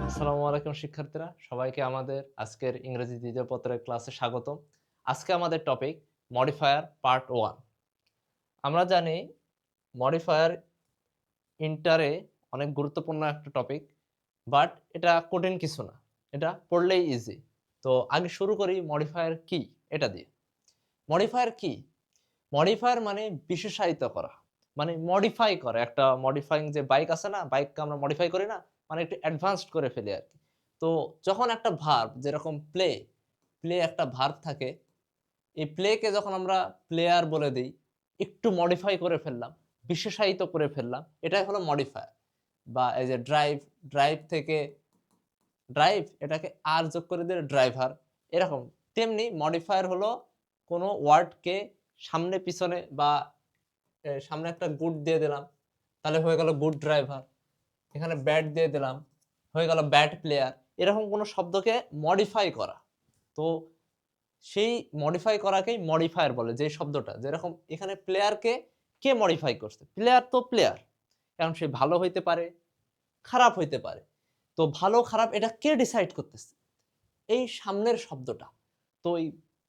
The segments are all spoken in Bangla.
আসসালামু আলাইকুম শিক্ষার্থীরা, সবাইকে আমাদের আজকের ইংরেজি দ্বিতীয় পত্রের ক্লাসে স্বাগতম। আজকে আমাদের টপিক মডিফায়ার পার্ট 1। আমরা জানি মডিফায়ার ইন্টারে অনেক গুরুত্বপূর্ণ একটা টপিক, বাট এটা কঠিন কিছু না, এটা পড়লেই ইজি। তো আগে শুরু করি মডিফায়ার কি এটা দিয়ে। মডিফায়ার কি? মডিফায়ার মানে বিশেষায়িত করা, মানে মডিফাই করা। একটা মডিফাইং যে বাইক আছে না, বাইককে আমরা মডিফাই করি না, মানে একটু অ্যাডভান্সড করে ফেলি আর কি। তো যখন একটা ভার্ব, যেরকম প্লে, প্লে একটা ভার্ব থাকে, এই প্লেকে যখন আমরা প্লেয়ার বলে দিই, একটু মডিফাই করে ফেললাম, বিশেষায়িত করে ফেললাম, এটাই হলো মডিফায়ার। বা এই যে ড্রাইভ, ড্রাইভ থেকে ড্রাইভ, এটাকে আর যোগ করে দিলে ড্রাইভার, এরকম। তেমনি মডিফায়ার হলো কোনো ওয়ার্ডকে সামনে পিছনে বা সামনে একটা গুড দিয়ে দিলাম, তাহলে হয়ে গেল গুড ড্রাইভার। এখানে ব্যাট দিয়ে দিলাম, হয়ে গেল ব্যাট প্লেয়ার। এরকম কোনো শব্দকে মডিফাই করা। তো সেই মডিফাই করাকেই মডিফায়ার বলে। যে শব্দটা, যেরকম এখানে প্লেয়ারকে কে মডিফাই করছে? প্লেয়ার তো প্লেয়ার, এখন সে ভালো হইতে পারে, খারাপ হইতে পারে। তো ভালো খারাপ এটা কে ডিসাইড করতেছে? এই সামনের শব্দটা। তো এই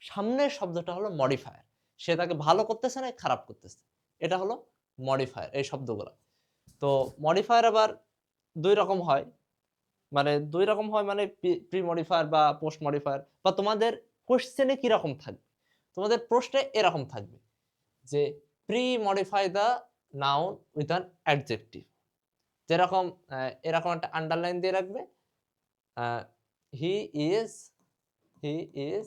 সামনের শব্দটা হলো মডিফায়ার। সে তাকে ভালো করতেছে না খারাপ করতেছে, এটা হলো মডিফায়ার, এই শব্দগুলা। তো মডিফায়ার আবার ২ রকম হয়। মানে ২ রকম হয়, মানে প্রি মডিফায়ার বা পোস্ট মডিফায়ার। বা তোমাদের কোয়েশ্চেনে কি রকম থাকবে? তোমাদের প্রশ্নে এরকম থাকবে যে pre modify the noun with an adjective. যেরকম এরকম একটা আন্ডারলাইন দিয়ে রাখবে, a he is he is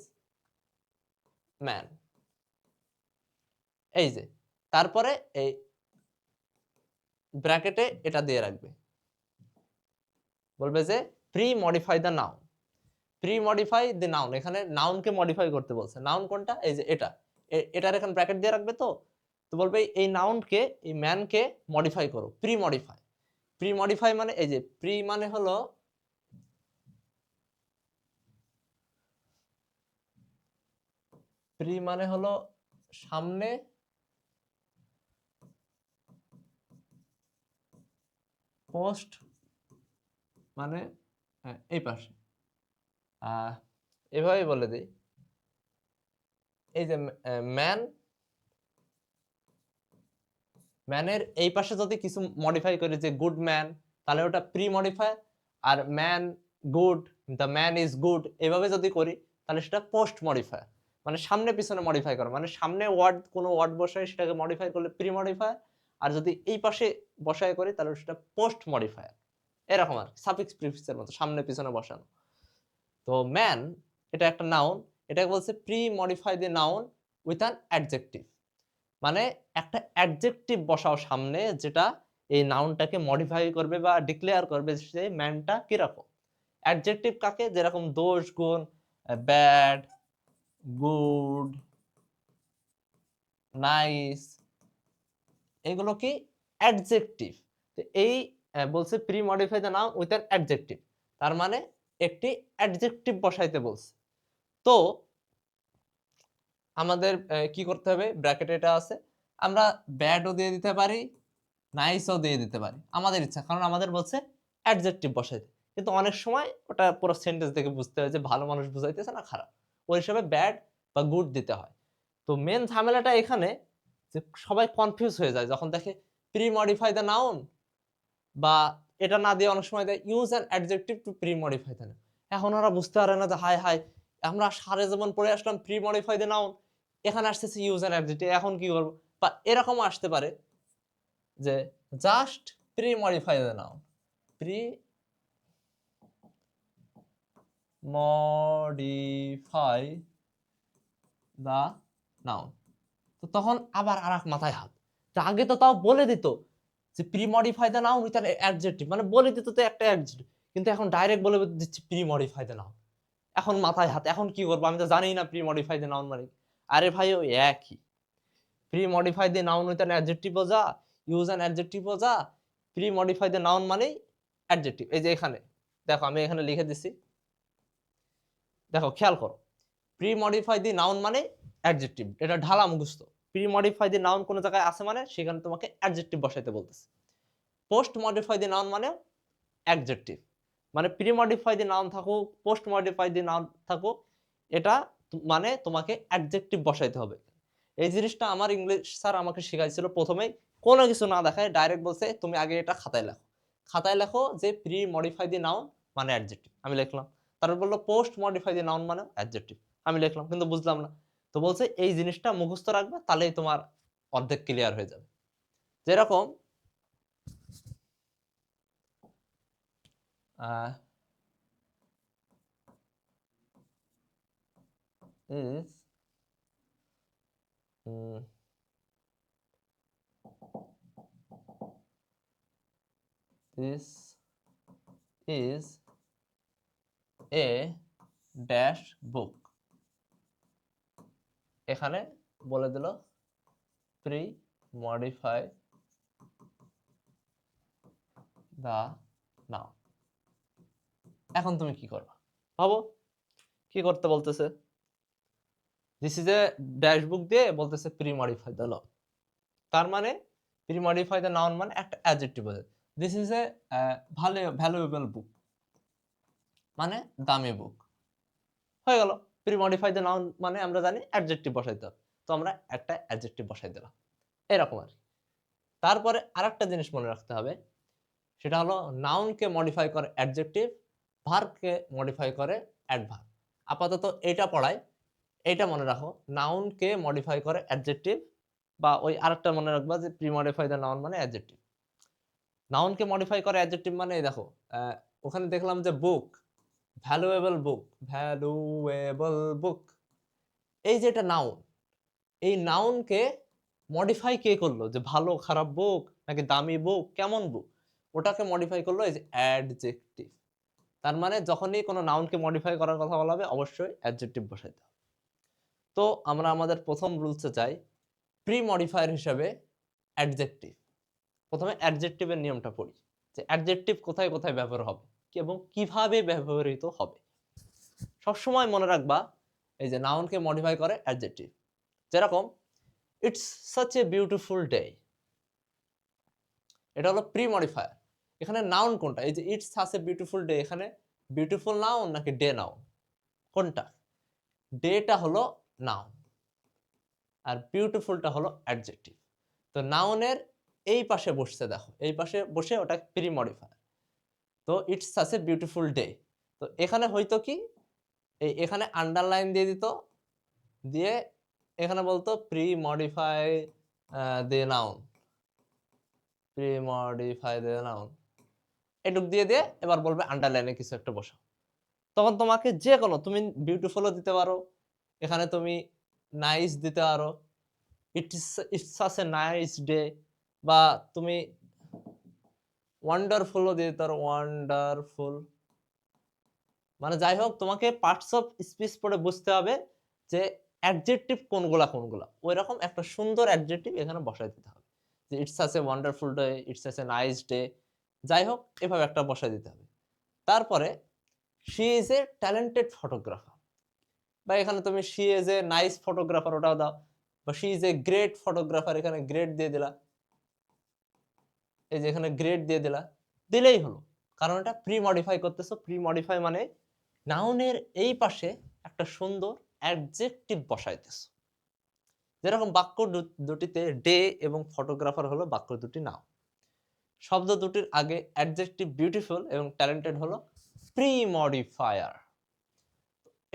man. এই যে, তারপরে এই ব্র্যাকেটে এটা দিয়ে রাখবে। বলবে যে pre modify the noun. Pre modify the noun, এখানে নাউনকে মডিফাই করতে বলছে। নাউন কোনটা? এই যে এটা। এটার এখানে ব্র্যাকেট দিয়ে রাখবে তো। তো বলবে এই নাউনকে, এই ম্যানকে মডিফাই করো, প্রি মডিফাই। প্রি মডিফাই মানে এই যে প্রি মানে হলো, প্রি মানে হলো সামনে, পোস্ট মানে এই পাশে। আহ এভাবেই বলে দিই। এই যে ম্যান, ম্যানের এই পাশে যদি কিছু মডিফাই করি, যে গুড ম্যান, তাহলে ওটা প্রি মডিফাই। আর man good, the man is good, এভাবে যদি করি তাহলে সেটা পোস্ট মডিফায়ার। মানে সামনে পিছনে মডিফাই করা, মানে সামনে ওয়ার্ড, কোনো ওয়ার্ড বসায় সেটাকে মডিফাই করলে প্রি মডিফায়ার, আর যদি এই পাশে বসায় করি তাহলে সেটা পোস্ট মডিফায়ার। এরকম আর সাফিক্স প্রিফিক্সের মতো সামনে পিছনে বসানো। তো ম্যান এটা একটা নাউন, এটাকে বলছে pre modify the noun with an adjective. মানে একটা অ্যাডজেক্টিভ বসাও সামনে, যেটা এই নাউনটাকে মডিফাই করবে বা ডিক্লেয়ার করবে যে ম্যানটা কিরকম। অ্যাডজেক্টিভ কাকে? যেরকম দোষ, গুণ, ব্যাড, গুড, নাইস, এগুলো কি? অ্যাডজেক্টিভ। তো এই বলছে pre modify the noun with an adjective, তার মানে একটি অ্যাডজেক্টিভ বসাইতে বলছে। তো আমাদের কি করতে হবে? ব্র্যাকেটে এটা আছে, আমরা ব্যাডও দিয়ে দিতে পারি, নাইসও দিয়ে দিতে পারি, আমাদের ইচ্ছা। কারণ আমাদের বলছে অ্যাডজেক্টিভ বসাইতে। কিন্তু অনেক সময় ওটা পুরো সেন্টেন্স দেখে বুঝতে হয় যে ভালো মানুষ বুঝাইতেছে না খারাপ, ওই হিসাবে ব্যাড বা গুড দিতে হয়। তো মেন ঝামেলাটা এখানে, যে সবাই কনফিউজ হয়ে যায় যখন দেখে প্রি মডিফাই দ্য নাউন, বা এটা না দিয়ে অনেক সময় দেয় use an adjective two pre modify the noun. এখন ওরা বুঝতে পারে না যে হায় হায়, আমরা সারে যেমন পড়ে আসলাম প্রি মডিফাই দ্য নাউন, এখানে আসতেছে ইউজ অ্যান অ্যাডজেক্টিভ, এখন কি করব? বা এরকমও আসতে পারে যে just pre modify the noun, pre modify the noun. তো তখন আবার আরেক মাথায় হাত, তা আগে তো তাও বলে দিত যে pre modify the noun with an adjective, মানে বলে দিত তো একটা অ্যাডজেক্টিভ, কিন্তু এখন ডাইরেক্ট বলে দিচ্ছে প্রি মডিফাই দ্য নাউন। এখন মাথায় হাত, এখন কি করবো? আমি তো জানিই না প্রি মডিফাই দ্য নাউন মানে। আরে ভাই ওই একই, pre modify the noun with an adjective যা, ইউজ অ্যান অ্যাডজেক্টিভ যা, প্রি মডিফাই দ্য নাউন মানেই অ্যাডজেক্টিভ। এই যে এখানে দেখো, আমি এখানে লিখে দিছি, দেখো খেয়াল করো, প্রি মডিফাই দি নাউন মানে অ্যাডজেক্টিভ, এটা ঢালা মুখস্থ। প্রি মডিফাই দি নাউন কোন জায়গায় আছে মানে সেখানে তোমাকে অ্যাডজেক্টিভ বসাইতে বলতেছে। পোস্ট মডিফাই দি নাউন মানে অ্যাডজেক্টিভ, মানে প্রি মডিফাই দি নাউন থাকুক, পোস্ট মডিফাই দি নাউন থাকুক, এটা মানে তোমাকে অ্যাডজেক্টিভ বসাইতে হবে। এই জিনিসটা আমার ইংলিশ স্যার আমাকে শিখাইছিল প্রথমেই, কোনো কিছু না দেখায় ডাইরেক্ট বলছে তুমি আগে এটা খাতায় লেখো, খাতায় লেখো যে প্রি মডিফাই দি নাউন মানে অ্যাডজেক্টিভ, আমি লিখলাম। তারপর বললো পোস্ট মডিফাই দি নাউন মানে অ্যাডজেক্টিভ, আমি লিখলাম, কিন্তু বুঝলাম না। তো বলছে এই জিনিসটা মুখস্থ রাখবে, তাহলেই তোমার অর্ধেক ক্লিয়ার হয়ে যাবে। যেরকম is this is a dash book, এখানে বলে দিল প্রি মডিফাই দা নাও। এখন তুমি কি করবা ভাবো, কি করতে বলতেছে? দিস ইজ এ ড্যাশ বুক দিয়ে বলতেছে প্রি মডিফাই দা নাও, তার মানে প্রি মডিফাই দা নাউন মানে একটা অ্যাডজেক্টিভ বোঝায়। দিস ইজ এ ভ্যালুয়েবল বুক মানে দামি বুক, হয়ে গেল। প্রি মডিফাই দা নাউন মানে আমরা জানি অ্যাডজেক্টিভ বসাইতে হবে, তো আমরা একটা অ্যাডজেক্টিভ বসাই দিলাম, এরকম আর কি। তারপরে আরেকটা জিনিস মনে রাখতে হবে, সেটা হলো নাউনকে মডিফাই করে অ্যাডজেক্টিভ, ভার্বকে মডিফাই করে অ্যাডভার্ব। আপাতত এটা পড়াই, এইটা মনে রাখো, নাউনকে মডিফাই করে অ্যাডজেক্টিভ, বা ওই আরেকটা মনে রাখবা যে প্রি মডিফাই দ্য নাউন মানে অ্যাডজেক্টিভ। নাউনকে মডিফাই করে অ্যাডজেক্টিভ মানে এই দেখো, ওখানে দেখলাম যে বুক, ভ্যালুয়েবল বুক, ভ্যালুয়েবল বুক, এই যে এটা নাউন, এই নাউনকে মডিফাই কে করলো, যে ভালো খারাপ বুক নাকি দামি বুক কেমন বুক, ওটাকে মডিফাই করলো এই যে অ্যাডজেক্টিভ। তার মানে যখনই কোনো নাউনকে মডিফাই করার কথা বলা হবে অবশ্যই অ্যাডজেক্টিভ বসাইতে হবে। তো আমরা আমাদের প্রথম রুলসে যাই, প্রি মডিফায়ার হিসাবে অ্যাডজেক্টিভ। প্রথমে অ্যাডজেক্টিভের নিয়মটা পড়ি, যে অ্যাডজেক্টিভ কোথায় কোথায় ব্যবহার হবে এবং কিভাবে ব্যবহৃত হবে। সবসময় মনে রাখবা এই যে নাউনকে মডিফাই করে অ্যাডজেক্টিভ। যেরকম it's such a beautiful day, এটা হলো প্রি মডিফায়ার। এখানে নাউন কোনটা? এই যে it's such a beautiful day, এখানে বিউটিফুল নাউন নাকি ডে নাউন? কোনটা? ডেটা হলো নাউন আর বিউটিফুলটা হলো অ্যাডজেক্টিভ। তো নাউনের এই পাশে বসছে, দেখো এই পাশে বসে ওটা প্রি মডিফায়ার। তো it's such a beautiful day, তো এখানে হয়তো কি এখানে আন্ডারলাইন দিয়ে দিত, দিয়ে এখানে বলতো pre modify the noun, pre modify the noun, এটুক দিয়ে দিয়ে এবার বলবে আন্ডারলাইনে কিছু একটা বসাও। তখন তোমাকে যে কোনো, তুমি বিউটিফুলও দিতে পারো, এখানে তুমি নাইস দিতে পারো, it's such a nice day, বা তুমি ওয়ান্ডারফুলও দিতে পারো, ওয়ান্ডারফুল। মানে যাই হোক, তোমাকে পার্টস অফ স্পিচ পড়ে বুঝতে হবে যে অ্যাডজেক্টিভ কোনগুলা কোনগুলা, ওই রকম একটা সুন্দর অ্যাডজেক্টিভ এখানে বসাই দিতে হবে, যে it's such a wonderful day, it's such a nice day, যাই হোক এভাবে একটা বসাই দিতে হবে। তারপরে she is a talented photographer, বা এখানে তুমি she is a nice photographer ওটাও দাও, বা she is a great photographer, এখানে গ্রেট দিয়ে দিলা, এই যে এখানে গ্রেট দিয়ে দিলা, দিলেই হলো। কারণ এটা প্রি মডিফাই করতেছো, প্রি মডিফাই মানে নাউনের এই পাশে একটা সুন্দর অ্যাডজেক্টিভ বসাইতেছো। যেরকম বাক্য দুটিতে ডে এবং ফটোগ্রাফার হলো বাক্য দুটি নাউন, শব্দ দুটির আগে অ্যাডজেক্টিভ বিউটিফুল এবং ট্যালেন্টেড হলো প্রি মডিফায়ার।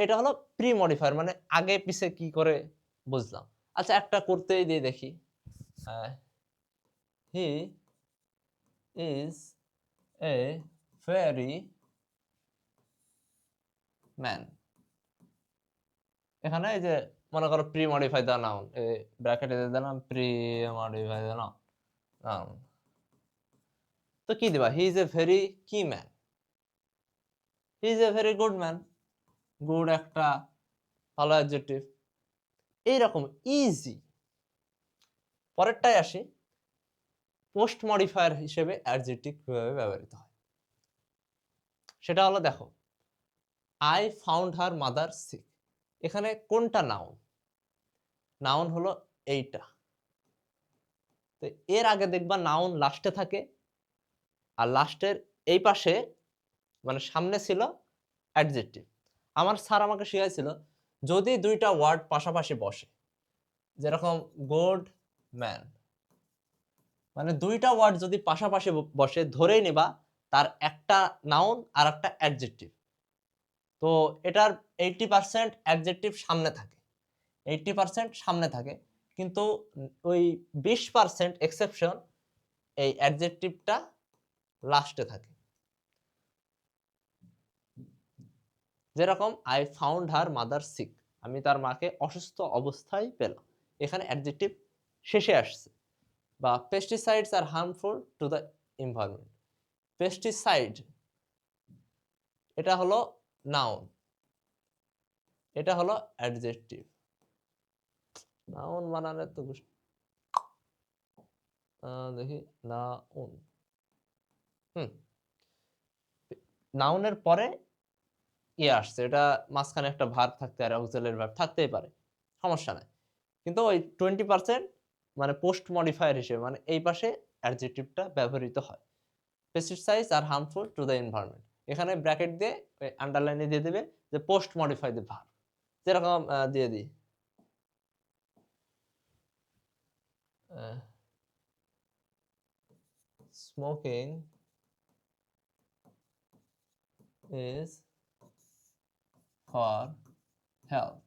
এটা হলো প্রি মডিফায়ার, মানে আগে পিছে কি করে বুঝলাম। আচ্ছা একটা করতেই দিয়ে দেখি, he is a very man, এখানে এই যে মনে করো প্রি মডিফাই দা নাউন, ব্র্যাকেটে দিয়ে দিলাম প্রি মডিফাই দা নাউন, তো কি দিবা? হি ইজ এ ভেরি কি man, he is a very good man, good একটা ভালো অ্যাডজেক্টিভ। এইরকম ইজি। পরেরটাই আসি, পোস্ট মডিফায়ার হিসেবে অ্যাডজেক্টিভ কিভাবে ব্যবহৃত হয়, সেটা হলো দেখো, I found her mother sick, এখানে কোনটা নাউন? নাউন হলো এইটা। তো এর আগে দেখবা নাউন লাস্টে থাকে, আর লাস্টের এই পাশে মানে সামনে ছিল অ্যাডজেক্টিভ। আমার স্যার আমাকে শিখাইছিল যদি দুইটা ওয়ার্ড পাশাপাশি বসে, যেরকম গুড ম্যান, মানে দুইটা ওয়ার্ড যদি পাশাপাশি বসে ধরেই নিবা তার একটা নাউন আর একটা অ্যাডজেক্টিভ। তো এটার 80% অ্যাডজেক্টিভ সামনে থাকে, 80% সামনে থাকে, কিন্তু ওই 20% এক্সেপশন এই অ্যাডজেক্টিভটা লাস্টে থাকে। যেরকম I found her mother sick, আমি তার মাকে অসুস্থ অবস্থায় পেলাম, এখানে অ্যাডজেক্টিভ শেষে আসছে। বা pesticides are harmful to the environment, pesticide এটা হলো নাউন, এটা হলো অ্যাডজেক্টিভ। নাউন বানালে তো দেখি নাউন, নাউনের পরে আসছে, এটা মাঝখানে একটা ভার্ব থাকতে পারে, অক্সিলারি ভার্ব থাকতেই পারে, সমস্যা নাই। কিন্তু ওই 20% মানে পোস্ট মডিফায়ার হিসেবে, মানে এই পাশে অ্যাডজেক্টিভটা ব্যবহৃত হয়। Pesticides are harmful to the environment, এখানে ব্র্যাকেট দিয়ে আন্ডারলাইনে দিয়ে দেবে যে পোস্ট মডিফাইড ভার্ব। যেরকম দিয়ে দিই স্মোকিং ইজ ফর হেলথ,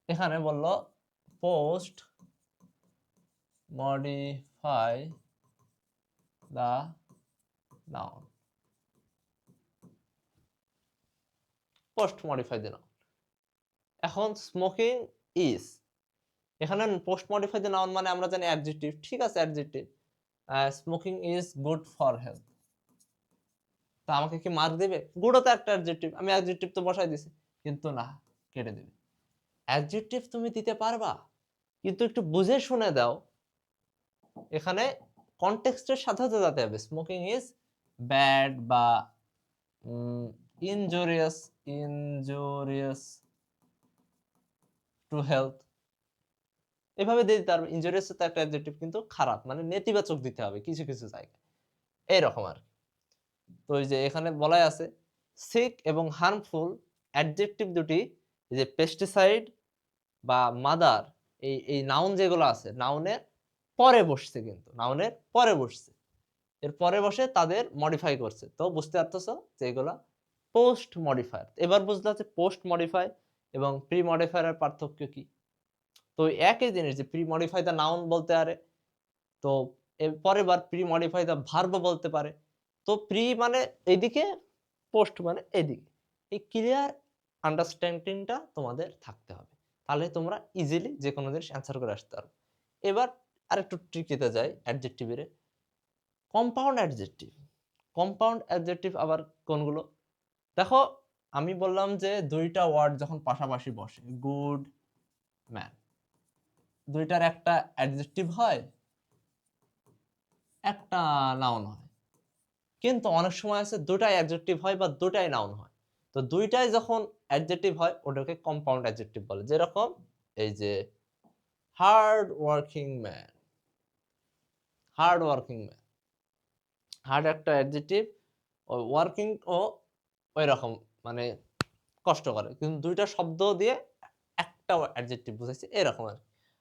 এখানে বললো post modify the noun, post modify the noun. এখন স্মোকিং ইজ, এখানে পোস্ট মডিফাই দা নাউন মানে আমরা জানি অ্যাডজেক্টিভ, ঠিক আছে adjective. Smoking is good for health, তো আমাকে কি মার্ক দেবে? গুডও তো একটা অ্যাডজেক্টিভ, আমি অ্যাডজেক্টিভ তো বসাই দিছি, কিন্তু না, কেটে দেবে। অ্যাডজেক্টিভ তুমি দিতে পারবা, কিন্তু একটু বুঝে শুনে দাও, এখানে কনটেক্সটের সাথে যেতে হবে। স্মোকিং ইজ ব্যাড বা ইনজুরিয়াস, ইনজুরিয়াস টু হেলথ, এভাবে দিয়ে দিতে পারবে। ইনজুরিয়াস তো একটা অ্যাডজেক্টিভ, কিন্তু খারাপ মানে নেতিবাচক দিতে হবে কিছু কিছু জায়গায়, এইরকম আর। তো এই যে এখানে বলাই আছে সিক এবং হার্মফুল অ্যাডজেক্টিভ দুটি, যে পেস্টিসাইড বা মাদার, এই নাউন যেগুলো আছে নাউনের পরে বসছে, কিন্তু নাউনের পরে বসছে, এর পরে বসে তাদের মডিফাই করছে। তো বুঝতে পারতেছো যে এগুলা পোস্ট মডিফায়ার। এবার বুঝতে হচ্ছে পোস্ট মডিফাই এবং প্রি মডিফায়ারের পার্থক্য কি। তো একই জিনিস, যে প্রি মডিফাই দা নাউন বলতে পারে, তো এর পরের বার প্রি মডিফাই দা ভার্ব বলতে পারে। তো প্রি মানে এইদিকে, পোস্ট মানে এইদিকে, এই ক্লিয়ার আন্ডারস্ট্যান্ডিংটা তোমাদের থাকতে হবে, তাহলে তোমরা ইজিলি যে কোনো জিনিস অ্যান্সার করে আসতে পারো। এবার আরেকটু ট্রিকিতে যাই, অ্যাডজেক্টিভের কম্পাউন্ড অ্যাডজেক্টিভ। কম্পাউন্ড অ্যাডজেক্টিভ আবার কোনগুলো? দেখো আমি বললাম যে দুইটা ওয়ার্ড যখন পাশাপাশি বসে, গুড ম্যান, দুইটার একটা অ্যাডজেক্টিভ হয়, একটা নাউন হয়। কিন্তু অনেক সময় আছে দুটাই অ্যাডজেক্টিভ হয় বা দুটাই নাউন হয়। তো দুইটাই যখন অ্যাডজেক্টিভ হয় ওটাকে কম্পাউন্ড অ্যাডজেক্টিভ বলে। যেরকম এই যে hard working man, hard working man, hard একটা অ্যাডজেক্টিভ, ওয়ার্কিং ও ওই রকম মানে কষ্ট করে, কিন্তু দুইটা শব্দ দিয়ে একটা অ্যাডজেক্টিভ বুঝাইছে এরকম আর।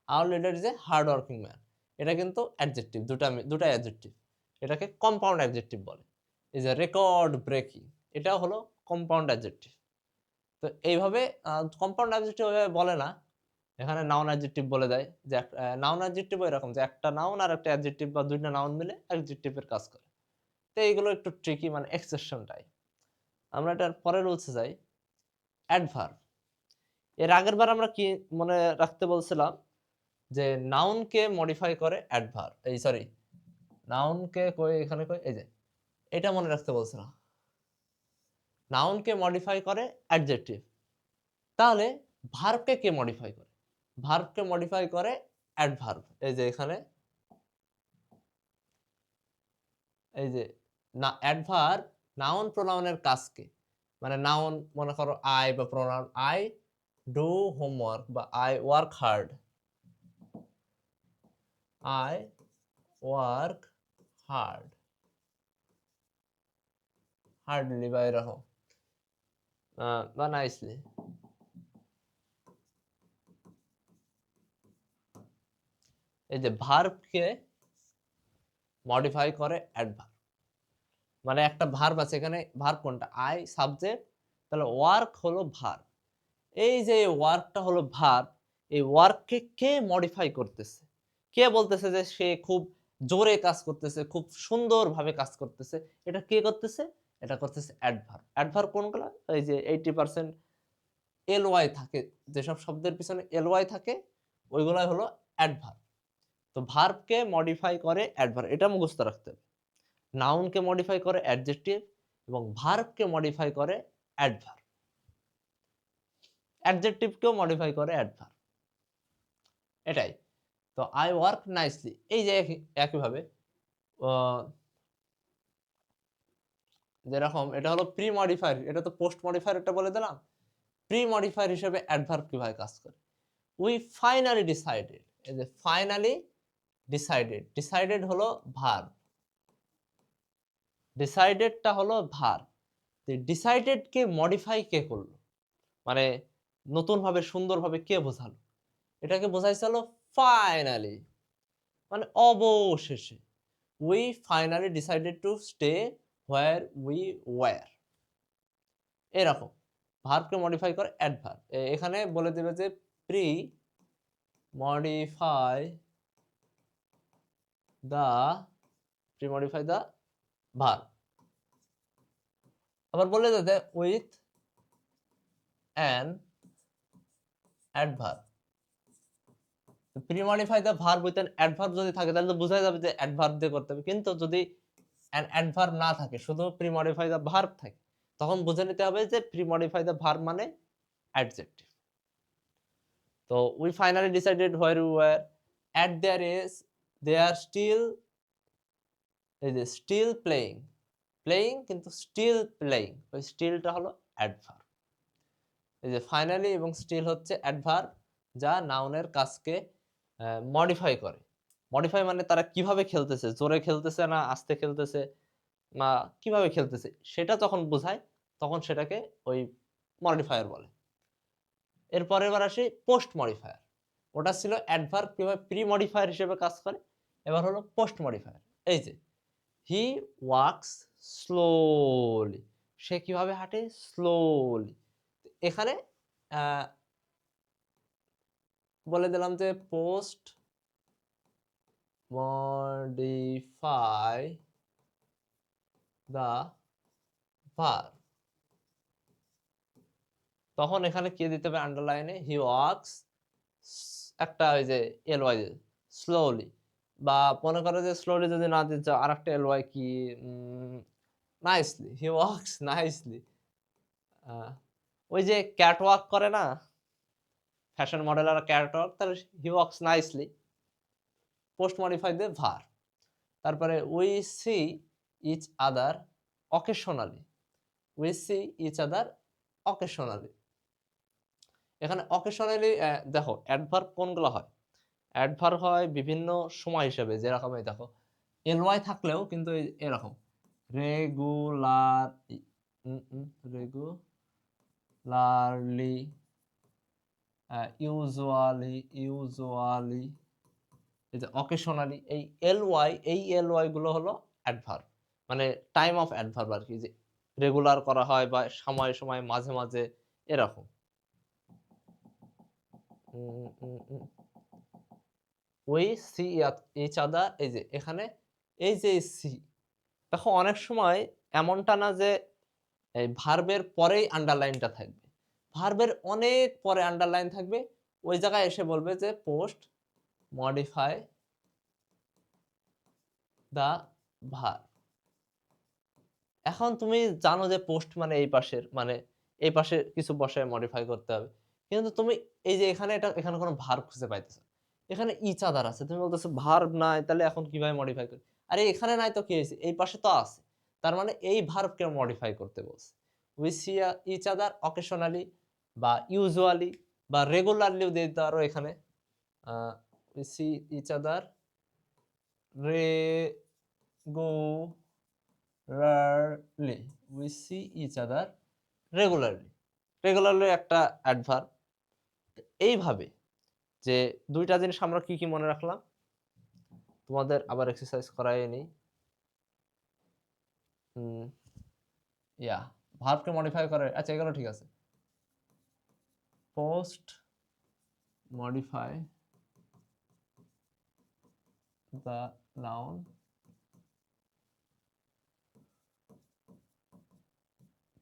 Our leader is a hard working man, এটা কিন্তু অ্যাডজেক্টিভ, দুটাই অ্যাডজেক্টিভ, এটাকে কম্পাউন্ড অ্যাডজেক্টিভ বলে। এই যে রেকর্ড ব্রেকিং, এটাও হলো কম্পাউন্ড অ্যাডজেক্টিভ। তো এইভাবে কম্পাউন্ড অ্যাডজেক্টিভ ওইভাবে বলে না, এখানে নাউন অ্যাডজেক্টিভ বলে দেয়। যে নাউন অ্যাডজেক্টিভ এরকম যে একটা নাউন আর একটা অ্যাডজেক্টিভ বা দুইটা নাউন মিলে অ্যাডজেক্টিভের কাজ করে। তো এইগুলো একটু ট্রিকি, মানে এক্সেপশন টাইপ। আমরা এটার পরের রুলসে যাই, অ্যাডভার্ব। এর আগের বার আমরা কি মনে রাখতে বলছিলাম যে নাউনকে মডিফাই করে অ্যাডভার্ব, এই সরি নাউনকে কই, এখানে কই, এই যে এটা মনে রাখতে বলছিলাম, নাউনকে মডিফাই করে অ্যাডজেক্টিভ। তাহলে ভার্বকে কে মডিফাই করে? ভার্বকে মডিফাই করে অ্যাডভার্ব। এই যে এখানে এই যে না, অ্যাডভার্ব নাউন প্রোনাউনের কাজকে, মানে নাউন মনে করো আই, বা প্রোনাউন আই ডু হোমওয়ার্ক বা I work hard, I work hard, hardly বা এরকম, বা নাইসলি। এই যে ভার্বকে মডিফাই করে অ্যাডভার্ব, মানে একটা ভার্ব আছে এখানে, ভার্ব কোনটা, আই সাবজেক্ট, তাহলে ওয়ার্ক হলো ভার্ব। এই যে ওয়ার্কটা হলো ভার্ব, এই ওয়ার্ককে কে মডিফাই করতেছে, কে বলতেছে যে সে খুব জোরে কাজ করতেছে, খুব সুন্দরভাবে কাজ করতেছে, এটা কে করতেছে, এটা করতেছে অ্যাডভার্ব। অ্যাডভার্ব কোনগুলো, এই যে 80% এলওয়াই থাকে, যেসব শব্দের পিছনে এলওয়াই থাকে ওইগুলাই হলো অ্যাডভার্ব। তো ভার্বকে মডিফাই করে অ্যাডভার্ব, এটা মুখস্থ রাখতে হবে। নাউনকে মডিফাই করে অ্যাডজেক্টিভ এবং ভার্বকে মডিফাই করে অ্যাডভার্ব, অ্যাডজেক্টিভকেও মডিফাই করে অ্যাডভার্ব, এটাই। তো আই ওয়ার্ক নাইসলি, এই যে একইভাবে যেরকম এটা হলো প্রি মডিফায়ার, এটা তো পোস্ট মডিফায়ার, এটা বলে দিলাম। প্রি মডিফায়ার হিসেবে অ্যাডভার্ব কিভাবে কাজ করে, উই ফাইনালি ডিসাইডেড, এই যে ফাইনালি ডিসাইডেড, ডিসাইডেড হলো ভার্ব, ডিসাইডেডটা হলো ভার্ব। ডিসাইডেড কে মডিফাই কে করলো, মানে নতুন ভাবে সুন্দরভাবে কে বোঝালো, এটাকে বোঝাইছিল ফাইনালি, মানে অবশেষে। We finally decided to stay where we were, এরকম। ভার্বকে মডিফাই করে অ্যাডভার্ব, এখানে বলে দেবে যে pre modify the, pre modify the verb, আবার বলে দেবে with an adverb. Pre modify the verb with an adverb যদি থাকে তাহলে তো বোঝা যাবে যে অ্যাডভার্ব দিয়ে করতে হবে, কিন্তু যদি অ্যান অ্যাডভার্ব না থাকে, শুধু প্রি মডিফাই দা ভার্ব থাকে, তখন বুঝে নিতে হবে যে প্রি মডিফাই দা ভার্ব মানে অ্যাডজেক্টিভ। তো we finally decided where we were at there as they are still, এই যে স্টিল প্লেইং, প্লেইং কিন্তু স্টিল প্লেইং, ওই স্টিলটা হলো অ্যাডভার্ব। এই যে ফাইনালি এবং স্টিল হচ্ছে অ্যাডভার্ব, যা নাউনের কাজকে মডিফাই করে। মডিফাই মানে তারা কিভাবে খেলতেছে, জোরে খেলতেছে না আস্তে খেলতেছে, না কিভাবে খেলতেছে, সেটা যখন বোঝায় তখন সেটাকে ওই মডিফায়ার বলে। এরপর এবার আসি পোস্ট মডিফায়ার, ওটা ছিল অ্যাডভার্ব কিভাবে প্রি মডিফায়ার হিসেবে কাজ করে, এবার হলো পোস্ট মডিফায়ার। এই যে হি ওয়াক্স স্লোলি, সে কিভাবে হাঁটে, স্লোলি। এখানে বলে দিলাম যে পোস্ট মডিফাই দা ভার্ব, তখন এখানে কি দিতে হবে আন্ডারলাইনে, হি ওয়াক্স একটা ওই যে এলওয়াই স্লোলি, বা মনে করো যে স্লোলি যদি না দিতে চাও আরেকটা এলওয়াই কি, নাইসলি, হি ওয়াক্স নাইসলি। ওই যে ক্যাট ওয়াক করে না ফ্যাশন মডেলার ক্যাট ওয়াক, তাহলে he walks nicely, post modify the verb. তারপরে we see each other occasionally, we see each other occasionally. এখানে অকেশনালি দেখো অ্যাডভার্ব কোনগুলো হয়, অ্যাডভার্ব হয় বিভিন্ন সময় হিসেবে, যেরকম এই দেখো এলওয়াই থাকলেও কিন্তু এরকম রেগুলার, রেগুলারলি, ইউজুয়ালি, ইউজুয়ালি, এই যে অকেশনালি, এই এলওয়াই, এই এলওয়াই গুলো হলো অ্যাডভার্ব, মানে টাইম অফ অ্যাডভার্ব আর কি, যে রেগুলার করা হয় বা সময় সময় মাঝে মাঝে এরকম। ওই সি ইচ আদার, এই যে এখানে এই যে সি, দেখো অনেক সময় এমনটা না যে এই ভার্বের পরেই আন্ডারলাইনটা থাকবে, ভার্বের অনেক পরে আন্ডারলাইন থাকবে, ওই জায়গায় এসে বলবে যে পোস্ট মডিফাই দা ভার্ব। এখন তুমি জানো যে পোস্ট মানে এই পাশের, মানে এই পাশে কিছু বসায় মডিফাই করতে হবে, কিন্তু তুমি এই যে এখানে এটা, এখানে কোনো ভার্ব খুঁজে পাইতেছো, এখানে ইচ আদার আছে, তুমি বলতেছো ভার্ব নাই, তাহলে এখন কিভাবে মডিফাই করি, আরে এখানে নাই তো কি হয়েছে, এই পাশে তো আছে, তার মানে এই ভার্বকে মডিফাই করতে বলছে। We see each other occasionally বা ইউজুয়ালি বা রেগুলারলিও দিয়ে দিতে পারো এখানে, we see each other regularly, we see each other regularly. Regularly একটা অ্যাডভার্ব। এইভাবে যে দুইটা জিনিস আমরা কি কি মনে রাখলাম, তোমাদের আবার এক্সারসাইজ করাই নেই। ইয়া ভার্বকে মডিফাই করে, আচ্ছা এগুলো ঠিক আছে। Post modify the noun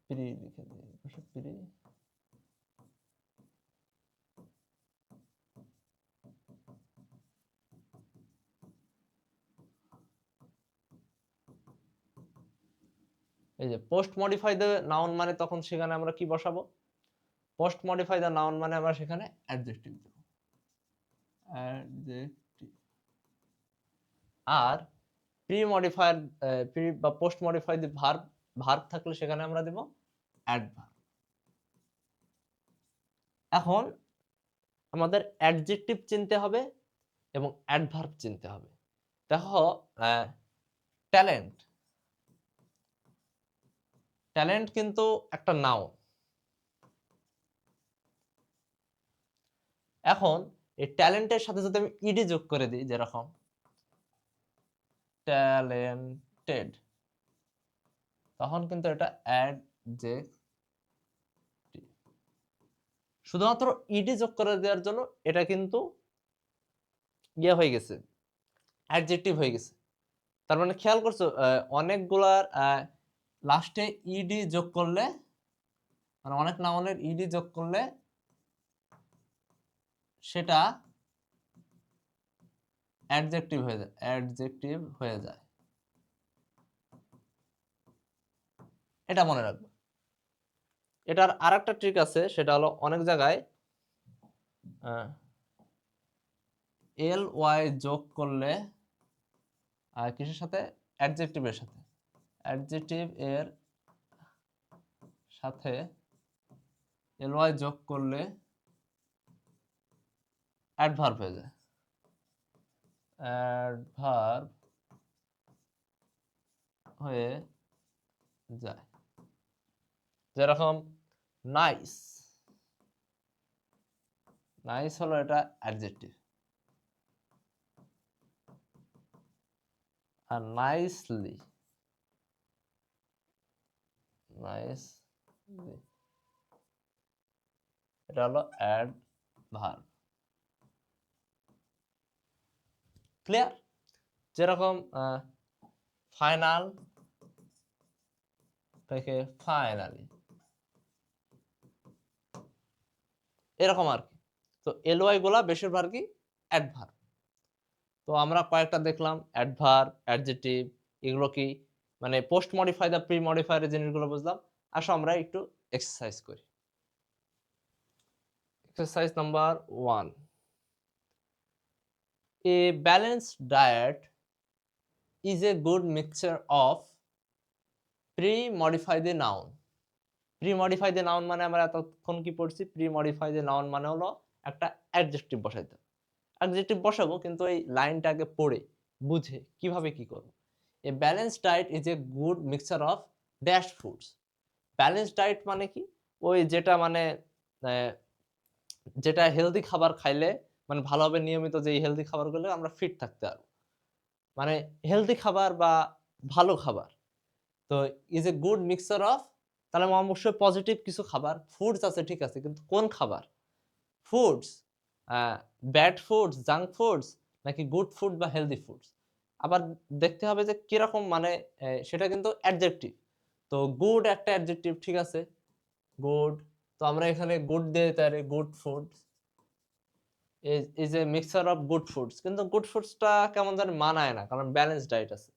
pre, লিখে দিই প্রি। এই যে পোস্ট মডিফাই দ্য নাউন মানে তখন সেখানে আমরা কি বসাবো? পোস্ট মডিফাই দ্য নাউন মানে আমরা সেখানে অ্যাডজেক্টিভ দেব, অ্যাডজেক্টিভ। আর প্রি মডিফায়ার, প্রি বা post modify the verb, verb থাকলে সেখানে আমরা দেব অ্যাডভার্ব। এখন আমাদের অ্যাডজেক্টিভ চিনতে হবে এবং অ্যাডভার্ব চিনতে হবে। দেখো ট্যালেন্ট, ট্যালেন্ট কিন্তু একটা নাউন। এখন এই ট্যালেন্টের সাথে যদি আমি ইডি যোগ করে দিই, যেরকম ট্যালেন্টেড, তখন কিন্তু এটা অ্যাডজেক্টিভ। শুধুমাত্র ইডি যোগ করে দেওয়ার জন্য এটা কিন্তু ইয়ে হয়ে গেছে, অ্যাডজেক্টিভ হয়ে গেছে। তার মানে খেয়াল করছো অনেকগুলার লাস্টে ইডি যোগ করলে, মানে অনেক নাউনের ইডি যোগ করলে সেটা অ্যাডজেক্টিভ হয়ে যায়, অ্যাডজেক্টিভ হয়ে যায়। এটা মনে রাখবে। এটার আরেকটা ট্রিক আছে, সেটা হলো অনেক জায়গায় এল ওয়াই যোগ করলে কিসের সাথে? অ্যাডজেক্টিভের সাথে। অ্যাডজেক্টিভ এর সাথে এল ওয়াই যোগ করলে অ্যাডভার্ব হয়ে যায়, অ্যাডভার্ব হয়ে যায়। যেরকম নাইস, নাইস হলো এটা অ্যাডজেক্টিভ, আর নাইসলি, নাইসলি এটা হলো অ্যাডভার্ব। ক্লিয়ার? যেরকম ফাইনাল থেকে ফাইনালি, এরকম আর কি। তো এলওয়াই গুলা বেশিরভাগই অ্যাডভার্ব। তো আমরা কয়েকটা দেখলাম, অ্যাডভার্ব, অ্যাডজেক্টিভ, এগুলো কি মানে পোস্ট মডিফাই দা প্রি মডিফায়ারের জিনিসগুলো বুঝলাম। আসো আমরা একটু এক্সারসাইজ করি। Exercise number 1, A balanced diet is a good mixture of pre modify the noun. Pre modify the noun মানে আমরা এতক্ষণ কি পড়ছি? প্রি মডিফাই দ্য নাউন মানে হলো একটা অ্যাডজেক্টিভ বসাইতে। অ্যাডজেক্টিভ বসাবো, কিন্তু এই লাইনটাকে পড়ে বুঝে কিভাবে কি করব। A balanced diet is a good mixture of dash foods. Balanced diet মানে কি? ওই যেটা মানে যেটা হেলদি খাবার খাইলে মানে ভালোভাবে নিয়মিত, যে হেলদি খাবারগুলো আমরা ফিট থাকতে পারবো, মানে হেলদি খাবার বা ভালো খাবার। তো is a good mixture of, তাহলে অবশ্যই পজিটিভ কিছু খাবার, ফুডস আছে ঠিক আছে, কিন্তু কোন খাবার? Foods, bad foods, junk foods, নাকি গুড ফুড বা হেলদি ফুডস? আবার দেখতে হবে যে কিরকম, মানে সেটা কিন্তু অ্যাডজেক্টিভ। তো গুড একটা অ্যাডজেক্টিভ, ঠিক আছে, গুড। তো আমরা এখানে গুড দিয়ে দিতে পারি, good food is a mixture of good foods. কিন্তু গুড ফুডসটা কেমন জানি মানায় না, কারণ ব্যালেন্স ডায়েট আছে।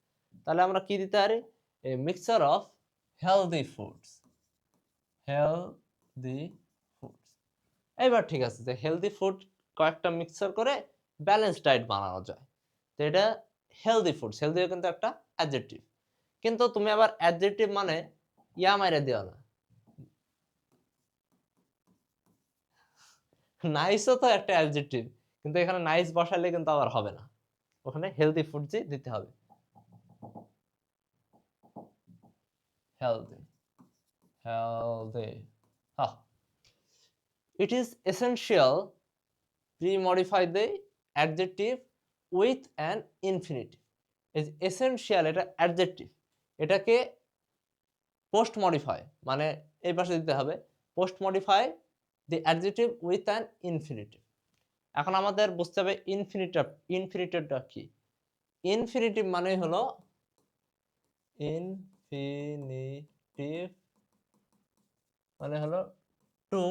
তাহলে আমরা কি দিতে পারি? এ mixture of healthy foods, healthy foods. এবার ঠিক আছে, যে হেলদি ফুড কয়েকটা মিক্সচার করে ব্যালেন্স ডায়েট বানানো যায়, তো এটা হেলদি ফুডস। হেলদি কিন্তু একটা অ্যাডজেক্টিভ, কিন্তু তুমি আবার অ্যাডজেক্টিভ মানে ইয়া মাইরে দিও না, নাইসও তো একটা অ্যাডজেক্টিভ, কিন্তু এখানে নাইস বসালে কিন্তু আবার হবে না, ওখানে হেলদি ফুডসই দিতে হবে। healthy, healthy. Ah. It is essential, pre-modify the adjective with an infinitive. is essential, এটা adjective, এটাকে পোস্ট মডিফাই মানে এই পাশে দিতে হবে post modify the adjective with an infinitive. এখন আমাদের বুঝতে হবে ইনফিনিটিভটা কি। ইনফিনিটিভ মানে হলো ইনফিনিটিভ মানে হলো টু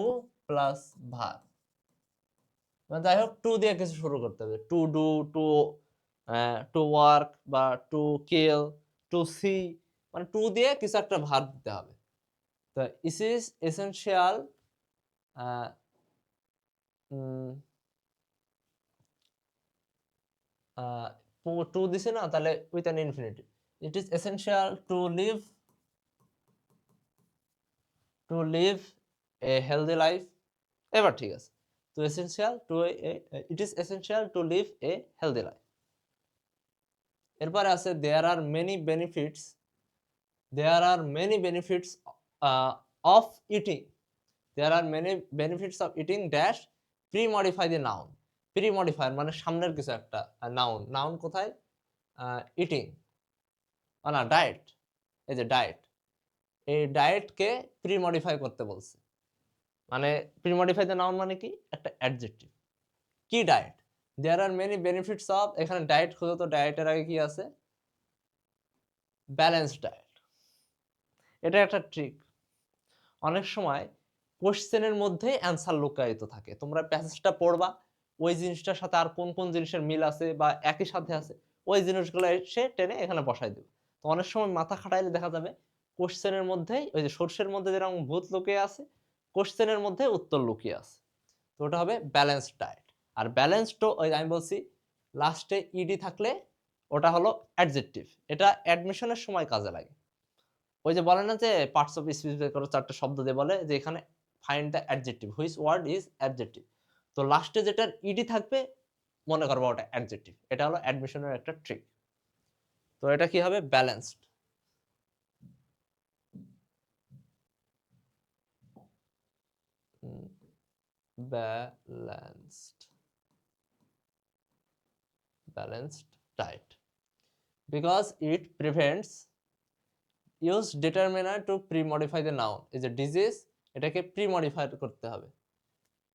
প্লাস ভার্ব, মানে যাই হোক টু দিয়ে কিছু শুরু করতে হবে, টু ডু, টু ওয়ার্ক বা টু কিল, টু সি, মানে টু দিয়ে কিছু একটা ভার্ব দিতে হবে। তো ইট ইজ এসেনশিয়াল, টু দিছে না, তাহলে with an infinitive. It is essential to live a healthy life. এবার ঠিক আছে, তো essential to it is essential to live a healthy life. এরপরে আছে there are many benefits, there are many benefits of eating, there are many benefits of eating dash pre modify the noun. Pre modifier মানে সামনের কিছু একটা নাউন, নাউন কোথায়, ইটিং না ডায়েট, এই যে ডায়েট, এই ডায়েটকে প্রি মডিফাই করতে বলছে। মানে প্রি মডিফাই দ্য নাউন মানে কি, একটা অ্যাডজেক্টিভ। কি diet, there are many benefits of, এখানে ডায়েট খুঁজো তো ডায়েটের আগে কি আছে, ব্যালেন্সড ডায়েট। এটা একটা ট্রিক, অনেক সময় কোশ্চেনের মধ্যে অ্যান্সার লুকায়িত থাকে, তোমরা প্যাসেজটা পড়বা ওই জিনিসটার সাথে আর কোন কোন জিনিসের মিল আছে বা একই সাথে আছে ওই জিনিসগুলো এসে টেনে এখানে বসাই দেবে। তো অনেক সময় মাথা খাটাইলে দেখা যাবে কোশ্চেনের মধ্যেই ওই যে সর্ষের মধ্যে যেরকম ভূত লুকিয়ে আছে, কোশ্চেনের মধ্যে উত্তর লুকিয়ে আছে। তো ওটা হবে ব্যালেন্সড ডায়েট। আর ব্যালেন্সড ওই আমি বলছি লাস্টে ইডি থাকলে ওটা হলো অ্যাডজেক্টিভ, এটা অ্যাডমিশনের সময় কাজে লাগে। ওই যে বলে না যে পার্টস অফ স্পিচ বের করো, চারটা শব্দ দিয়ে বলে যে এখানে find the adjective, which word is adjective. তো লাস্টে যেটার ইডি থাকবে মনে করবো ওটা অ্যাডজেক্টিভ। এটা হলো অ্যাডমিশনের একটা ট্রিক। তো এটা কি হবে, balanced. Balanced, balanced diet because it prevents use determiner two pre modify the noun. এই যে ডিজিজ, এটাকে প্রি মডিফাই করতে হবে।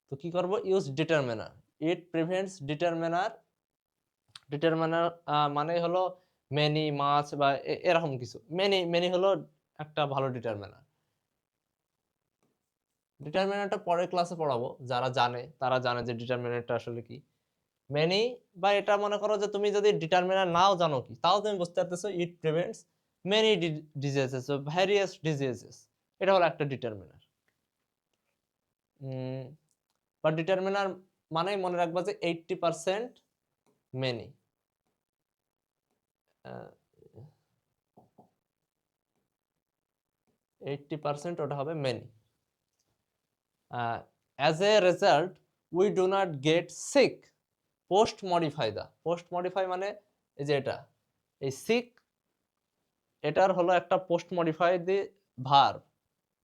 তো কি করব, ইউজ ডিটারমিনার, ইট প্রিভেন্টস ডিটারমিনার, ডিটারমিনার মানে হলো মেনি মাছ বা এরকম কিছু, মেনি মেনি হলো একটা ভালো ডিটারমিনার। ডিটারমিনারটা পরের ক্লাসে পড়াবো, যারা জানে তারা জানে যে ডিটারমিনারটা আসলে কি। মেনি বা এটা মনে করো যে তুমি যদি ডিটারমিনার নাও জানো কি, তাও তুমি বুঝতে পারতেছো ইট prevents many diseases, various diseases, এটা হলো একটা ডিটারমিনার। বা ডিটারমিনার মানে মনে রাখবা যে 80% মেনি, 80% ওটা হবে many. As a result we do not get sick, post modify the, post modify মানে এই যে এটা, এই সিক এটার হলো একটা পোস্ট মডিফাই দি ভার্ব,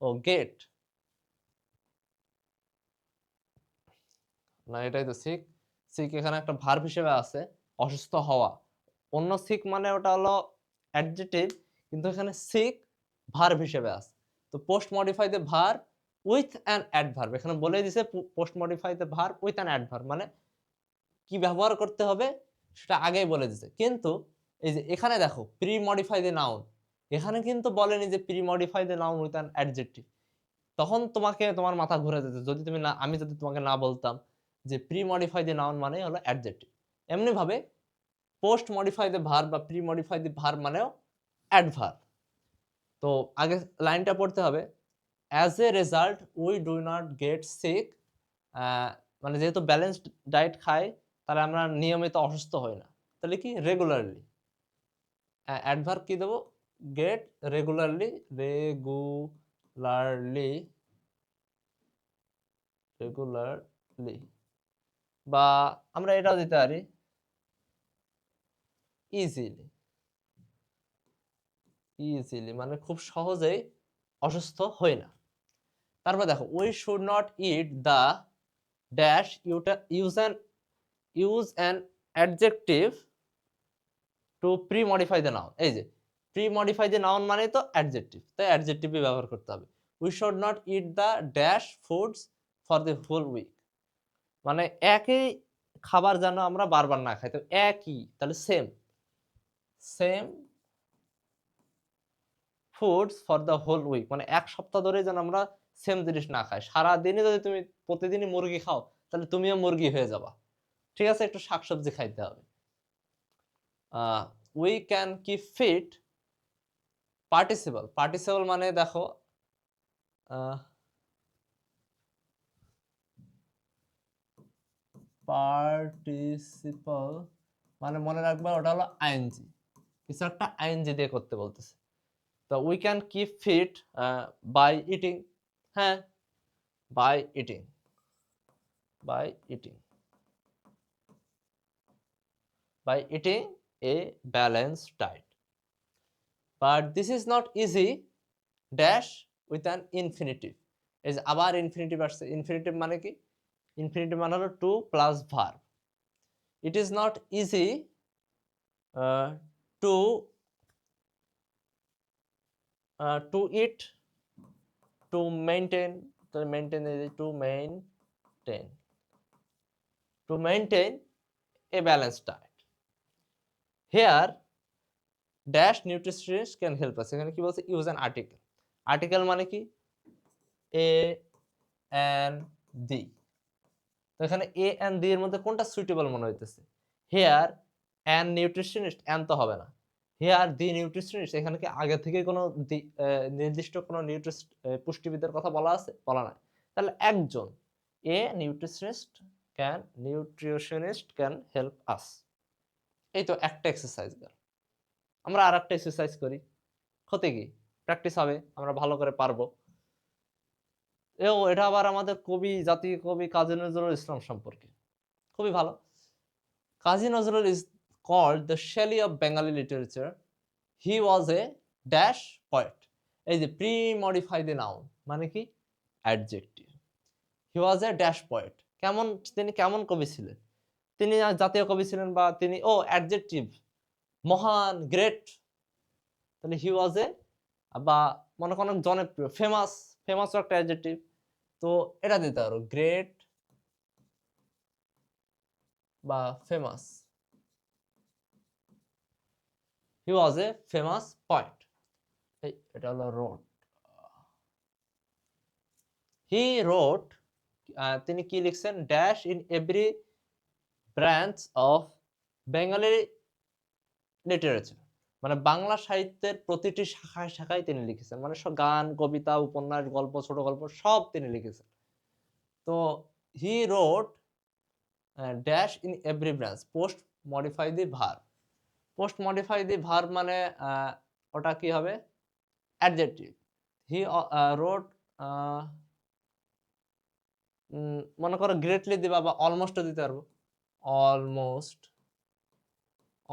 ও গেট না, এটাই তো সিক। সিক এখানে একটা ভার্ব হিসেবে আছে, অসুস্থ হওয়া। অন্য সিক মানে ওটা হলো অ্যাডজেক্টিভ, কিন্তু এখানে সিক ভার্ব হিসেবে আছে। তো post modify the verb with an adverb, এখানে বলে দিছে post modify the verb with an adverb, মানে কি ব্যবহার করতে হবে সেটা আগেই বলে দিছে। কিন্তু এই যে এখানে দেখো প্রি মডিফাই দ্য নাউন, এখানে কিন্তু বলেনি যে pre modify the noun with an adjective. তখন তোমাকে তোমার মাথা ঘুরে যেত যদি তুমি না, আমি যদি তোমাকে না বলতাম যে প্রি মডিফাই দ্য নাউন মানে হলো অ্যাডজেক্টিভ। এমনি ভাবে পোস্ট মডিফাই দ্য ভার্ব বা প্রি মডিফাই দ্য ভার্ব মানেও অ্যাডভার্ব। তো আগে লাইনটা পড়তে হবে, as a result we do not get sick, মানে যেহেতু ব্যালেন্সড ডায়েট খাই তাহলে আমরা নিয়মিত অসুস্থ হই না। তাহলে কি, রেগুলারলি, অ্যাডভার্ব কি দেবো, গেট, রেগুলারলি, রেগুলারলি, রেগুলারলি, বা আমরা এটাও দিতে পারি ইজিলি, ইজিলি মানে খুব সহজেই অসুস্থ হই না। তারপর দেখো we should not eat the dash use an adjective two pre modify the noun. এই যে প্রি মডিফাই দ্য নাউন মানে তো অ্যাডজেক্টিভ, তাই অ্যাডজেক্টিভই ব্যবহার করতে হবে। We should not eat the dash foods for the whole week, মানে একই খাবার যেন আমরা বারবার না খাই। তো একই তাহলে same same foods for the whole week, মানে এক সপ্তাহ ধরে যেন আমরা সেম জিনিস না খাই। সারাদিনে যদি তুমি প্রতিদিনই মুরগি খাও তাহলে তুমিও মুরগি হয়ে যাবা। ঠিক আছে, একটু শাকসবজি খাইতে হবে। We can keep fit participle মানে দেখো পার্টিসিপল মানে মনে রাখবা ওটা হলো আইএনজি, কিছু একটা আইএনজি দিয়ে করতে বলতেছে। তো we can keep fit by eating, হ্যাঁ by eating by eating by eating a balanced diet. But this is not easy dash with an infinitive. এই যে আবার ইনফিনিটিভ আসছে। ইনফিনিটিভ মানে কি? ইনফিনিটিভ মানে হলো to plus verb. It is not easy to to eat to maintain, to maintain a balanced diet. Here dash nutritionists can help us. এখানে কি বলছে? Use an article. আর্টিকেল মানে কি? এ এন দি। তো এখানে এ এন্ড দি এর মধ্যে কোনটা সুইটেবল মনে হইতেছে? হেয়ার অ্যান্ড নিউট্রিশনিস্ট, অ্যান্ড তো হবে না। হেয়ার দি নিউট্রিশনিস্ট, এখানে কি আগে থেকে কোনো নির্দিষ্ট কোনো পুষ্টিবিদের কথা বলা আছে? বলা নাই। তাহলে একজন নিউট্রিশনিস্ট ক্যান হেল্প আস। এই তো একটা এক্সারসাইজ গেল। আমরা আর একটা এক্সারসাইজ করি, ক্ষতি কি? প্র্যাকটিস হবে, আমরা ভালো করে পারবো। এটা আবার আমাদের জাতীয় কবি কাজী নজরুল ইসলাম সম্পর্কে, খুবই ভালো। Kazi Nazrul is called the Shelley of Bengali literature. He was a dash poet. এই যে প্রি মডিফাই দ্য নাউন মানে কি? Adjective. He was a dash poet. তিনি কেমন কবি ছিলেন? তিনি জাতীয় কবি ছিলেন বা তিনি অ্যাডজেক্টিভ মহান, গ্রেট। তাহলে হি ওয়াজ এ, বা মনে করেন জনপ্রিয়, ফেমাস একটা অ্যাডজেক্টিভ। তো এটা দিতে পারো গ্রেট বা famous. He was a famous poet. এটা হলো রোট। হি রোট, তিনি কি লিখছেন? Dash in every branch of Bengali literature, মানে বাংলা সাহিত্যের প্রতিটি শাখায় শাখায় তিনি লিখেছেন, মানে সব গান, কবিতা, উপন্যাস, গল্প, ছোট গল্প সব তিনি লিখেছেন। তো he wrote dash in every branch, post modify the verb. Post modify the verb মানে ওটা কি হবে? অ্যাডজেক্টিভ। হি রোট, মনে করো গ্রেটলি দিবা বা অলমোস্ট দিতে পারবো।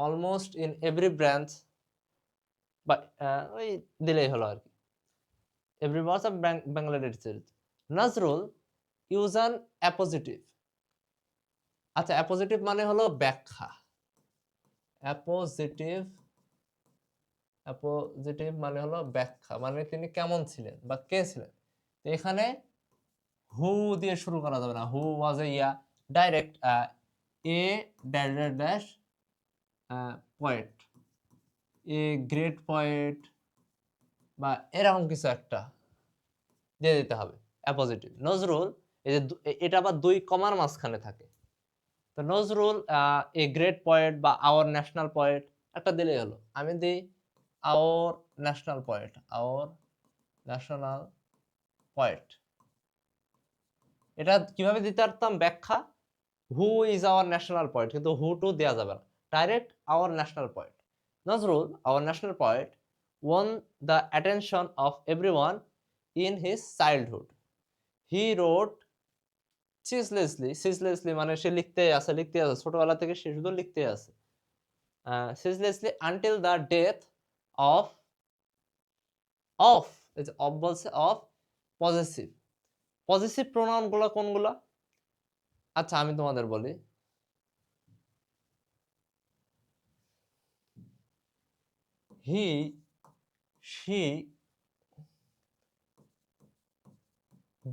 অলমোস্ট ইন এভরি ব্রাঞ্চ, বা ওই দিলেই হলো আর কি। Every branch of Bangla literature. Nazrul use an appositive. আচ্ছা, অ্যাপোজিটিভ মানে হলো ব্যাখ্যা। অ্যাপোজিটিভ মানে হলো ব্যাখ্যা, মানে তিনি কেমন ছিলেন বা কে ছিলেন। তো এখানে হু দিয়ে শুরু করা যাবে না। Who was a direct a dash poet, a great poet, বা এরকম কিছু একটা দিয়ে দিতে হবে অ্যাপোজিটিভ। নজরুল, এই যে এটা আবার দুই কমার মাঝখানে থাকে। তো নজরুল এ গ্রেট পয়েট বা আওয়ার ন্যাশনাল পয়েট একটা দিলেই হলো। আমি দিই আওয়ার ন্যাশনাল পয়েট। এটা কিভাবে দিতে পারতাম ব্যাখ্যা? Who is our national poet, কিন্তু হু টু দেওয়া যাবে না, direct our national poet. Nazrul, our national poet, won the attention of everyone in his childhood. He wrote ceaselessly মানে সে লিখতে আছে ছোটবেলা থেকে সে শুধু লিখতে আছে ceaselessly until the death of of, এই যে অফ বলছে, অফ পজেসিভ। পজেসিভ প্রোনাউন গুলা কোনগুলা? আচ্ছা আমি তোমাদের বলি, হি, শি,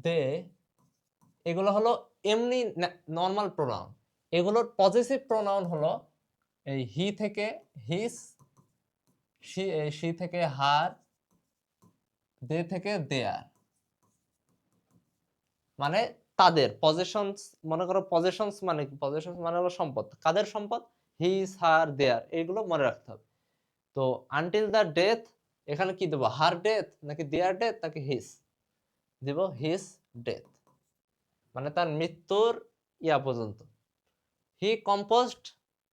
দে, এগুলো হলো এমনি নর্মাল প্রোনাউন। এগুলোর পজেসিভ প্রোনাউন হলো এই হি থেকে হিস, শি থেকে হার, দে থেকে দেয়ার। মানে তাদের পজেশনস, মনে করো পজেশনস মানে কি? পজেশনস মানে হলো সম্পদ। কাদের সম্পদ? হিজ, হার, দেয়ার, এগুলো মনে রাখতে হবে। তো আনটিল দ্য ডেথ, এখানে কি দেবো? হার ডেথ নাকি দেয়ার ডেথ নাকি হিজ? দেব হিজ ডেথ, মানে তার মৃত্যুর ইয়া পর্যন্ত। হি কম্পোজড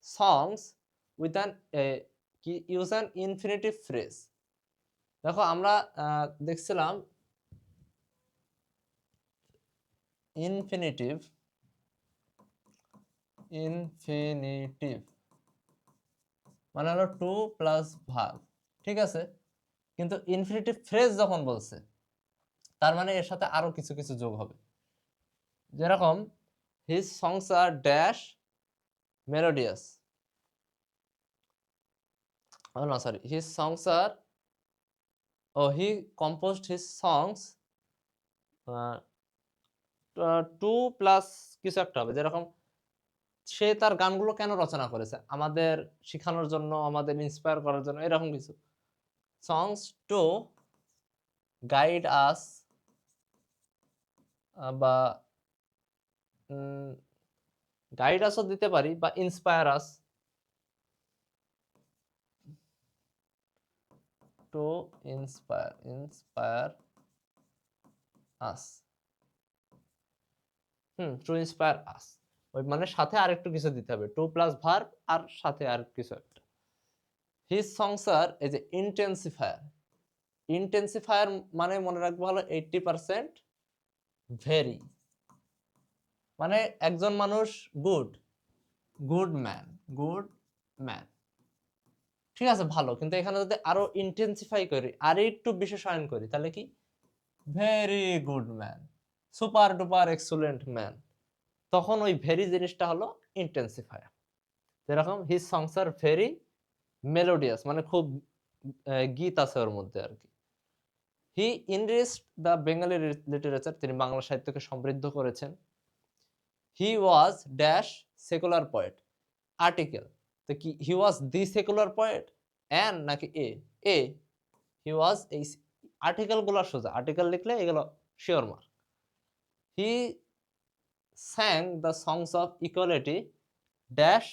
সংস উইথ অ্যান কি ইউজ অ্যান ইনফিনিটিভ ফ্রেজ। দেখো আমরা দেখছিলাম ইনফিনিটিভ, ইনফিনিটিভ মানে হলো টু প্লাস ভার্ব, ঠিক আছে? কিন্তু ইনফিনিটিভ ফ্রেজ যখন বলছে, তার মানে এর সাথে আরো কিছু কিছু যোগ হবে। যেরকম his songs are dash melodious, oh no sorry, his songs are, oh he composed his songs to plus কিছু একটা হবে। যেরকম সে তার গানগুলো কেন রচনা করেছে? আমাদের শেখানোর জন্য, আমাদের ইন্সপায়ার করার জন্য, এরকম কিছু। songs to guide us, বা গাইড আসও দিতে পারি, বা inspire us, to inspire us, to inspire আস। ওই মানে সাথে আরেকটু কিছু দিতে হবে, টু প্লাস ভার্ব আর সাথে আর কিছু একটা। হিজ সংস আর এই যে ইন্টেন্সিফায়ার, ইন্টেন্সিফায়ার মানে মনে রাখবো হলো 80% ভেরি, মানে একজন মানুষ good, good man, good man, ঠিক আছে ভালো, কিন্তু এখানে যদি আরো ইন্টেন্সিফাই করি, আর একটু বিশেষায়ন করি, তাহলে কি? Very good man, super duper excellent man, তখন ওই ভেরি জিনিসটা হলো ইন্টেন্সিফায়ার। যেরকম his songs are very melodious, মানে খুব গীত আছে ওর মধ্যে আর কি। He enriched the Bengali literature, তিনি বাংলা সাহিত্যকে সমৃদ্ধ করেছেন। He was dash secular poet, article, তো কি he was the secular poet, an নাকি এ? এ, হি ওয়াজ, এই আর্টিকেল গুলো সোজা, আর্টিকেল লিখলে এগুলো sure mark. He sang the songs of equality dash,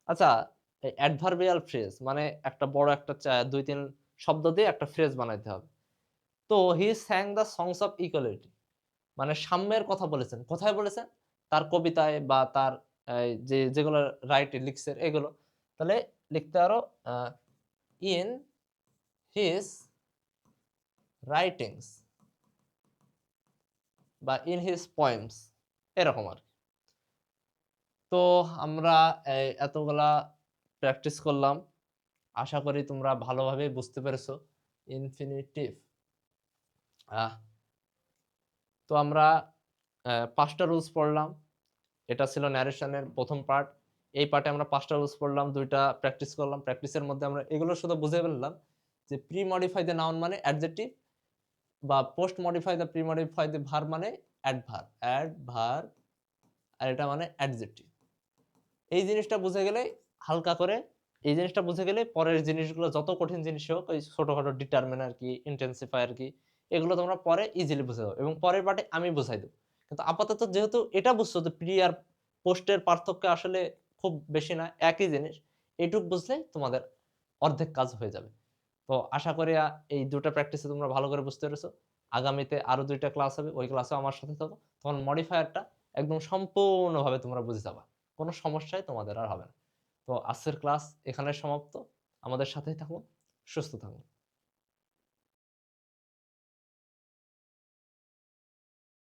আচ্ছা অ্যাডভার্বিয়াল ফ্রেজ মানে একটা বড় একটা দুই তিন শব্দ দিয়ে একটা ফ্রেজ বানাইতে হবে। তো he sang the songs of equality মানে সাম্যের কথা বলেছেন। কোথায় বলেছেন? তার কবিতায় বা তার যে যেগুলো রাইটে লিখছে এগুলো। তাহলে লিখতে পারো ইন হিজ রাইটিংস বা ইন হিজ পোয়েমস, এরকম আর কি। তো আমরা এতগুলা প্র্যাকটিস করলাম, আশা করি তোমরা ভালোভাবে বুঝতে পেরেছো ইনফিনিটিভ। তো আমরা 5টা রুলস পড়লাম, এটা ছিল ন্যারেশনের প্রথম পার্ট। এই পার্টে আমরা 5টা রুলস পড়লাম, 2টা প্র্যাকটিস করলাম। প্র্যাকটিসের মধ্যে আমরা এগুলো শুধু বুঝে ফেললাম যে প্রি মডিফাই দ্য নাউন মানে অ্যাডজেক্টিভ, বা post modify the pre modify the verb মানে অ্যাডভার্ব, অ্যাডভার্ব, আর এটা মানে অ্যাডজেক্টিভ। এই জিনিসটা বুঝে গেলে হালকা করে, এই জিনিসটা বুঝে গেলে পরের জিনিসগুলো যত কঠিন জিনিস হোক, ওই ছোটখাটো ডিটারমিনার কি, ইন্টেন্সিফায়ার কি, এগুলো তোমরা পরে ইজিলি বুঝে যাবে এবং পরের পার্টে আমি বুঝাই দেবো। কিন্তু আপাতত যেহেতু এটা বুঝছো যে প্রি আর পোস্টের পার্থক্য আসলে খুব বেশি না, একই জিনিস, এইটুক বুঝলেই তোমাদের অর্ধেক কাজ হয়ে যাবে। তো আশা করি এই 2টা প্র্যাকটিসে তোমরা ভালো করে বুঝতে পেরেছো। আগামীতে আরো 2টা ক্লাস হবে, ওই ক্লাসেও আমার সাথে থাকো, তখন মডিফায়ারটা একদম সম্পূর্ণভাবে তোমরা বুঝে যাবা, কোনো সমস্যাই তোমাদের আর হবে না। তো আজকের ক্লাস এখানে সমাপ্ত। আমাদের সাথেই থাকুন, সুস্থ থাকুন।